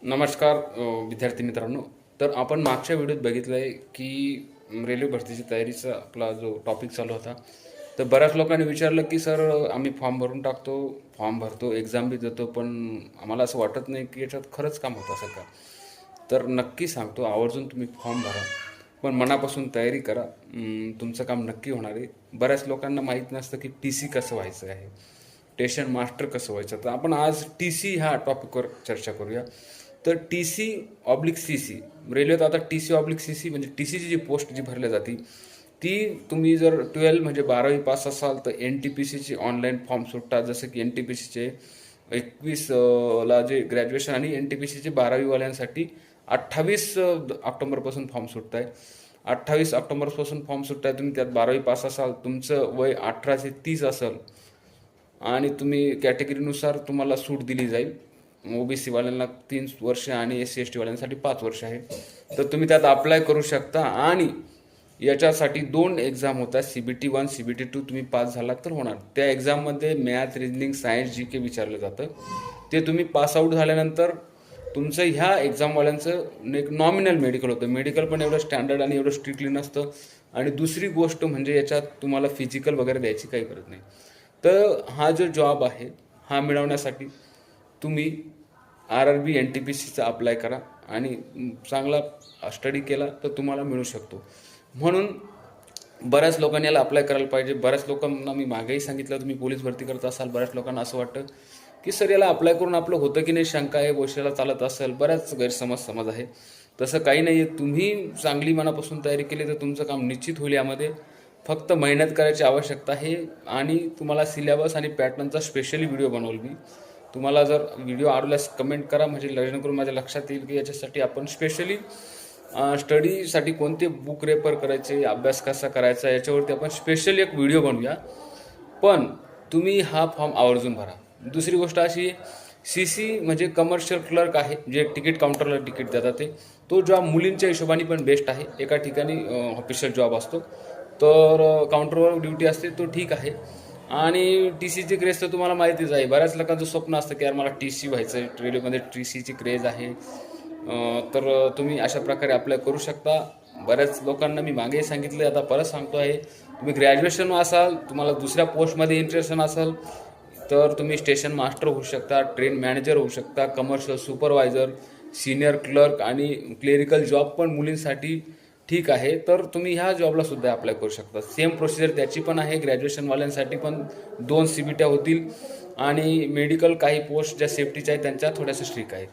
नमस्कार विद्यार्थी मित्रांनो. तर आपण मागच्या व्हिडिओत बघितलं आहे की रेल्वे भरतीची तयारीचा आपला जो टॉपिक चालू होता. तर बऱ्याच लोकांनी विचारलं की सर आम्ही फॉर्म भरून टाकतो, फॉर्म भरतो, एक्झाम बी देतो, पण आम्हाला असं वाटत नाही की याच्यात खरंच काम होतं असं का. तर नक्की सांगतो, आवर्जून तुम्ही फॉर्म भरा, पण मनापासून तयारी करा. तुमचं काम नक्की होणार आहे. बऱ्याच लोकांना माहीत नसतं की टी सी कसं व्हायचं आहे, स्टेशन मास्टर कसं व्हायचं. तर आपण आज टी सी ह्या टॉपिकवर चर्चा करूया. तर T C oblique C C, रेल्वेत आता T C oblique C C म्हणजे टी सीची जी पोस्ट जी भरली जाते ती, तुम्ही जर 12 म्हणजे 12वी पास असाल तर एन टी पी सीचे ऑनलाईन फॉर्म सुटतात. जसं की एन टी पी सीचे 21 ला जे ग्रॅज्युएशन आणि एन टी पी सीचे 12वीवाल्यांसाठी 28 ऑक्टोबरपासून फॉर्म सुटत आहे. 28 ऑक्टोबरपासून फॉर्म सुटत आहे. तुम्ही त्यात 12वी पास असाल, तुमचं वय 18 ते 30 असेल आणि तुम्ही कॅटेगरीनुसार तुम्हाला सूट दिली जाईल. ओबीसी वाल्यांना 3 वर्ष आणि एस सी एस टीवाल्यांसाठी 5 वर्ष आहे. तर तुम्ही त्यात अप्लाय करू शकता. आणि याच्यासाठी 2 एक्झाम होतात, CBT 1 CBT 2. तुम्ही पास झालात तर होणार. त्या एक्झाममध्ये मॅथ, रिजनिंग, सायन्स, जी के विचारलं जातं. ते तुम्ही पासआउट झाल्यानंतर तुमचं ह्या एक्झामवाल्यांचं एक नॉमिनल मेडिकल होतं. मेडिकल पण एवढं स्टँडर्ड आणि एवढं स्ट्रिक्टली नसतं. आणि दुसरी गोष्ट म्हणजे याच्यात तुम्हाला फिजिकल वगैरे द्यायची काही गरज नाही. तर हा जो जॉब आहे हा मिळवण्यासाठी तुम्ही RRB एन टी पी सीचा अप्लाय करा आणि चांगला स्टडी केला तर तुम्हाला मिळू शकतो. म्हणून बऱ्याच लोकांनी याला अप्लाय करायला पाहिजे. बऱ्याच लोकांना मी मागेही सांगितलं, तुम्ही पोलीस भरती करत असाल, बऱ्याच लोकांना असं वाटतं की सर याला अप्लाय करून आपलं होतं की नाही, शंका आहे, गोष्टीला चालत असेल, बऱ्याच गैरसमज आहे. तसं काही नाही आहे. तुम्ही चांगली मनापासून तयारी केली तर तुमचं काम निश्चित होईल. यामध्ये फक्त मेहनत करायची आवश्यकता आहे. आणि तुम्हाला सिलेबस आणि पॅटर्नचा स्पेशली व्हिडिओ बनवल मी. तुम्हाला जर व्हिडिओ आवडल्यास कमेंट करा, म्हणजे जेणेकरून माझ्या लक्षात येईल की याच्यासाठी आपण स्पेशली स्टडीसाठी कोणते बुक रेफर करायचे, अभ्यास कसा करायचा, याच्यावरती आपण स्पेशली एक व्हिडिओ बनवूया. पण तुम्ही हा फॉर्म आवर्जून भरा. दुसरी गोष्ट अशी, सी सी म्हणजे कमर्शियल क्लर्क आहे, जे तिकीट काउंटरला तिकीट देतात ते. तो जॉब मुलींच्या हिशोबाने पण बेस्ट आहे. एका ठिकाणी ऑफिशियल जॉब असतो, तर काउंटरवर ड्युटी असते, तो ठीक आहे. आणि टी सीची क्रेज तर तुम्हाला माहितीच आहे. बऱ्याच लोकांचं स्वप्न असतं की यार मला टी सी व्हायचं आहे, रेल्वेमध्ये टी सीची क्रेज आहे. तर तुम्ही अशा प्रकारे अप्लाय करू शकता. बऱ्याच लोकांना मी मागेही सांगितलं, आता परत सांगतो आहे, तुम्ही ग्रॅज्युएशन असाल, तुम्हाला दुसऱ्या पोस्टमध्ये इंटरेस्ट असेल तर तुम्ही स्टेशन मास्टर होऊ शकता, ट्रेन मॅनेजर होऊ शकता, कमर्शियल सुपरवायझर, सिनियर क्लर्क आणि क्लेरिकल जॉब पण मुलींसाठी ठीक आहे. तर तुम्ही ह्या जॉबला सुद्धा अप्लाय करू शकता. सेम प्रोसिजर त्याची पण आहे. ग्रॅज्युएशनवाल्यांसाठी पण 2 CBT होतील. आणि मेडिकल काही पोस्ट ज्या सेफ्टीच्या आहेत त्यांच्या थोड्याशा स्ट्रिक आहे.